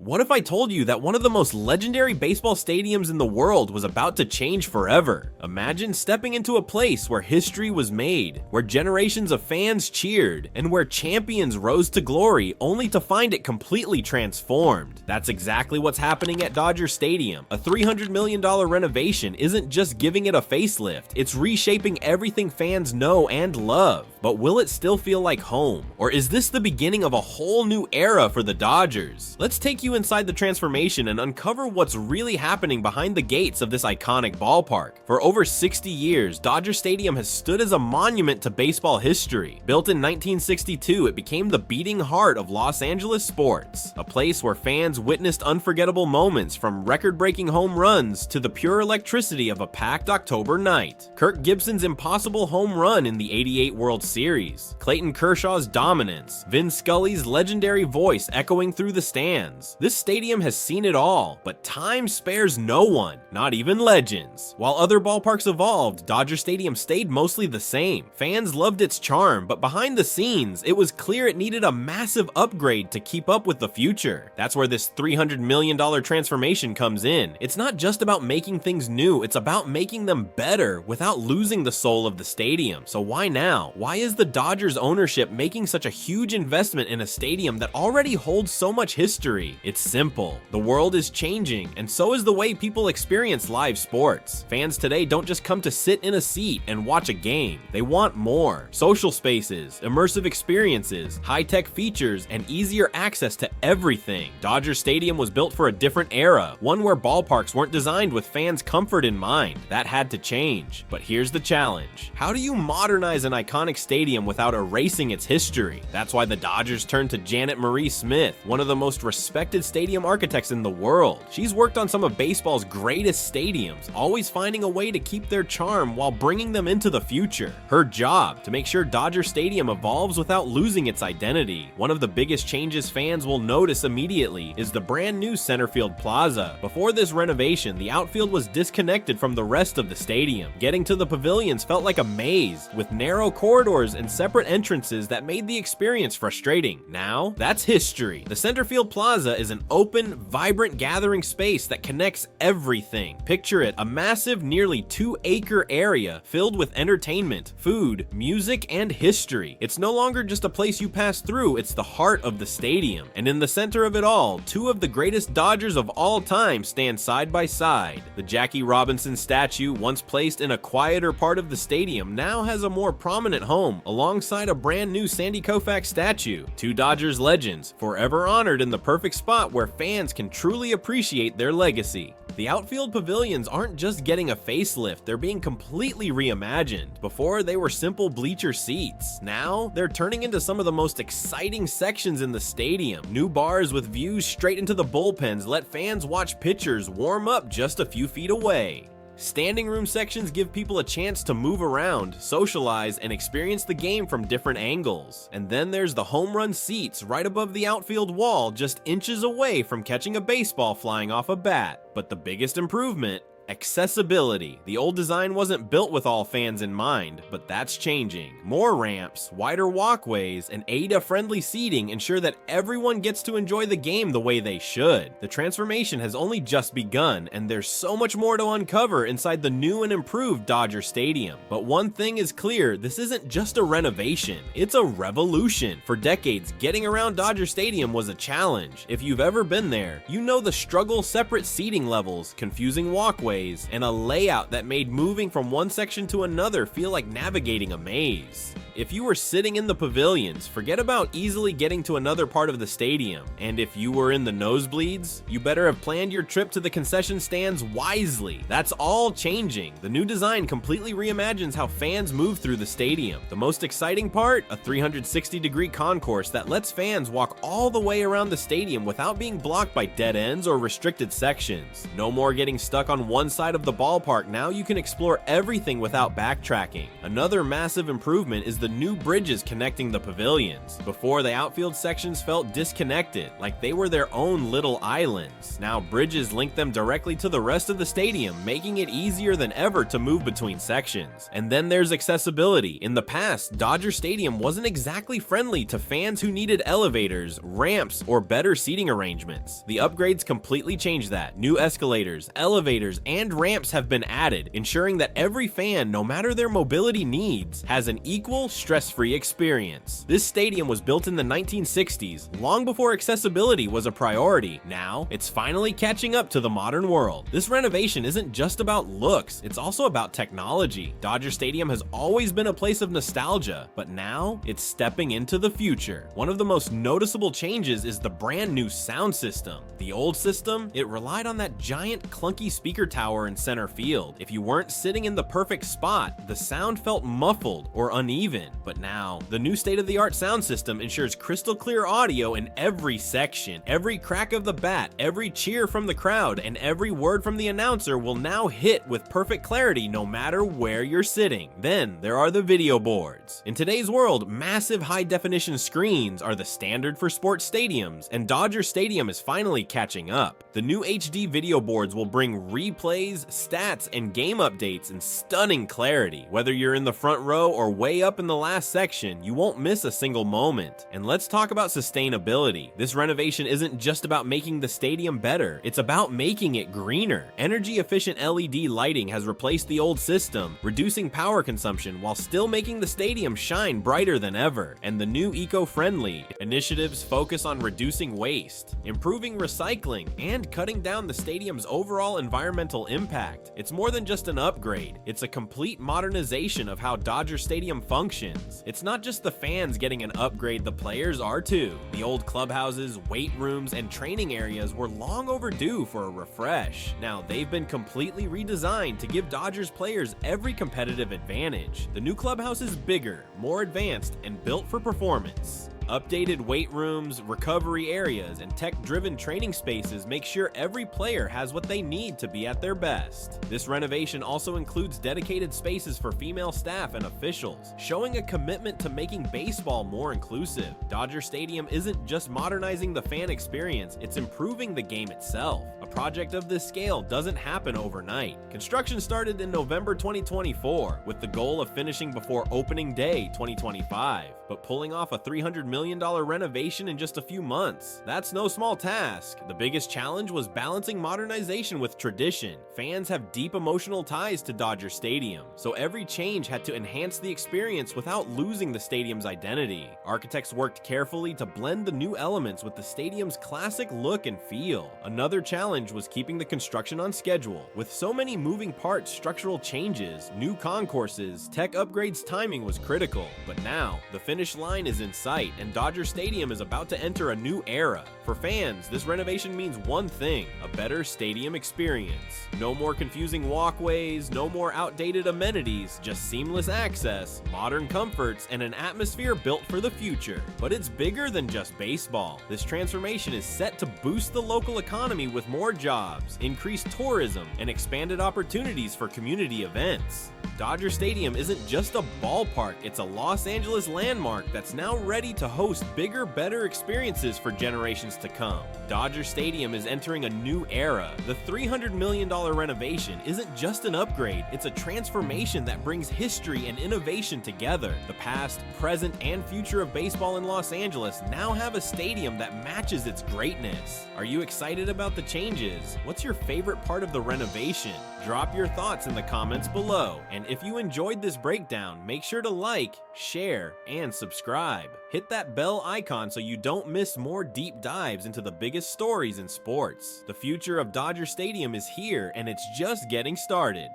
What if I told you that one of the most legendary baseball stadiums in the world was about to change forever? Imagine stepping into a place where history was made, where generations of fans cheered, and where champions rose to glory only to find it completely transformed. That's exactly what's happening at Dodger Stadium. A $300 million renovation isn't just giving it a facelift, it's reshaping everything fans know and love. But will it still feel like home? Or is this the beginning of a whole new era for the Dodgers? Let's take you inside the transformation and uncover what's really happening behind the gates of this iconic ballpark. For over 60 years, Dodger Stadium has stood as a monument to baseball history. Built in 1962, it became the beating heart of Los Angeles sports, a place where fans witnessed unforgettable moments, from record-breaking home runs to the pure electricity of a packed October night. Kirk Gibson's impossible home run in the '88 World Series, Clayton Kershaw's dominance, Vin Scully's legendary voice echoing through the stands. This stadium has seen it all, but time spares no one, not even legends. While other ballparks evolved, Dodger Stadium stayed mostly the same. Fans loved its charm, but behind the scenes, it was clear it needed a massive upgrade to keep up with the future. That's where this $300 million transformation comes in. It's not just about making things new, it's about making them better without losing the soul of the stadium. So why now? Why is the Dodgers ownership making such a huge investment in a stadium that already holds so much history? It's simple. The world is changing, and so is the way people experience live sports. Fans today don't just come to sit in a seat and watch a game. They want more. Social spaces, immersive experiences, high-tech features, and easier access to everything. Dodger Stadium was built for a different era, one where ballparks weren't designed with fans' comfort in mind. That had to change. But here's the challenge. How do you modernize an iconic stadium without erasing its history? That's why the Dodgers turned to Janet Marie Smith, one of the most respected stadium architects in the world. She's worked on some of baseball's greatest stadiums, always finding a way to keep their charm while bringing them into the future. Her job, to make sure Dodger Stadium evolves without losing its identity. One of the biggest changes fans will notice immediately is the brand new center field plaza. Before this renovation, the outfield was disconnected from the rest of the stadium. Getting to the pavilions felt like a maze, with narrow corridors and separate entrances that made the experience frustrating. Now, that's history. The center field plaza is an open, vibrant gathering space that connects everything. Picture it, a massive, nearly 2-acre area filled with entertainment, food, music, and history. It's no longer just a place you pass through, it's the heart of the stadium. And in the center of it all, two of the greatest Dodgers of all time stand side by side. The Jackie Robinson statue, once placed in a quieter part of the stadium, now has a more prominent home alongside a brand new Sandy Koufax statue. Two Dodgers legends, forever honored in the perfect spot where fans can truly appreciate their legacy. The outfield pavilions aren't just getting a facelift, they're being completely reimagined. Before, they were simple bleacher seats. Now, they're turning into some of the most exciting sections in the stadium. New bars with views straight into the bullpens let fans watch pitchers warm up just a few feet away. Standing room sections give people a chance to move around, socialize, and experience the game from different angles. And then there's the home run seats right above the outfield wall, just inches away from catching a baseball flying off a bat. But the biggest improvement: accessibility. The old design wasn't built with all fans in mind, but that's changing. More ramps, wider walkways, and ADA-friendly seating ensure that everyone gets to enjoy the game the way they should. The transformation has only just begun, and there's so much more to uncover inside the new and improved Dodger Stadium. But one thing is clear, this isn't just a renovation, it's a revolution. For decades, getting around Dodger Stadium was a challenge. If you've ever been there, you know the struggle: separate seating levels, confusing walkways, and a layout that made moving from one section to another feel like navigating a maze. If you were sitting in the pavilions, forget about easily getting to another part of the stadium. And if you were in the nosebleeds, you better have planned your trip to the concession stands wisely. That's all changing. The new design completely reimagines how fans move through the stadium. The most exciting part? A 360-degree concourse that lets fans walk all the way around the stadium without being blocked by dead ends or restricted sections. No more getting stuck on one side of the ballpark. Now you can explore everything without backtracking. Another massive improvement is the new bridges connecting the pavilions. Before, the outfield sections felt disconnected, like they were their own little islands. Now bridges link them directly to the rest of the stadium, making it easier than ever to move between sections. And then there's accessibility. In the past, Dodger Stadium wasn't exactly friendly to fans who needed elevators, ramps, or better seating arrangements. The upgrades completely changed that. New escalators, elevators, and ramps have been added, ensuring that every fan, no matter their mobility needs, has an equal, stress-free experience. This stadium was built in the 1960s, long before accessibility was a priority. Now, it's finally catching up to the modern world. This renovation isn't just about looks, it's also about technology. Dodger Stadium has always been a place of nostalgia, but now it's stepping into the future. One of the most noticeable changes is the brand new sound system. The old system, it relied on that giant clunky speaker tower in center field. If you weren't sitting in the perfect spot, the sound felt muffled or uneven. But now, the new state-of-the-art sound system ensures crystal clear audio in every section. Every crack of the bat, every cheer from the crowd, and every word from the announcer will now hit with perfect clarity no matter where you're sitting. Then there are the video boards. In today's world, massive high-definition screens are the standard for sports stadiums, and Dodger Stadium is finally catching up. The new HD video boards will bring replays, stats, and game updates in stunning clarity. Whether you're in the front row or way up in the last section, you won't miss a single moment. And let's talk about sustainability. This renovation isn't just about making the stadium better, it's about making it greener. Energy-efficient LED lighting has replaced the old system, reducing power consumption while still making the stadium shine brighter than ever. And the new eco-friendly initiatives focus on reducing waste, improving recycling, and cutting down the stadium's overall environmental impact. It's more than just an upgrade, it's a complete modernization of how Dodger Stadium functions. It's not just the fans getting an upgrade, the players are too. The old clubhouses, weight rooms, and training areas were long overdue for a refresh. Now they've been completely redesigned to give Dodgers players every competitive advantage. The new clubhouse is bigger, more advanced, and built for performance. Updated weight rooms, recovery areas, and tech-driven training spaces make sure every player has what they need to be at their best. This renovation also includes dedicated spaces for female staff and officials, showing a commitment to making baseball more inclusive. Dodger Stadium isn't just modernizing the fan experience, it's improving the game itself. A project of this scale doesn't happen overnight. Construction started in November 2024, with the goal of finishing before opening day 2025. But pulling off a $300 million renovation in just a few months, that's no small task. The biggest challenge was balancing modernization with tradition. Fans have deep emotional ties to Dodger Stadium, so every change had to enhance the experience without losing the stadium's identity. Architects worked carefully to blend the new elements with the stadium's classic look and feel. Another challenge was keeping the construction on schedule. With so many moving parts, structural changes, new concourses, tech upgrades, timing was critical. But now, the finish line is in sight, and Dodger Stadium is about to enter a new era. For fans, this renovation means one thing: a better stadium experience. No more confusing walkways, no more outdated amenities, just seamless access, modern comforts, and an atmosphere built for the future. But it's bigger than just baseball. This transformation is set to boost the local economy with more jobs, increased tourism, and expanded opportunities for community events. Dodger Stadium isn't just a ballpark, it's a Los Angeles landmark that's now ready to host bigger, better experiences for generations to come. Dodger Stadium is entering a new era. The $300 million renovation isn't just an upgrade, it's a transformation that brings history and innovation together. The past, present, and future of baseball in Los Angeles now have a stadium that matches its greatness. Are you excited about the changes? What's your favorite part of the renovation? Drop your thoughts in the comments below. And if you enjoyed this breakdown, make sure to like, share, and subscribe. Hit that bell icon so you don't miss more deep dives into the biggest stories in sports. The future of Dodger Stadium is here, and it's just getting started.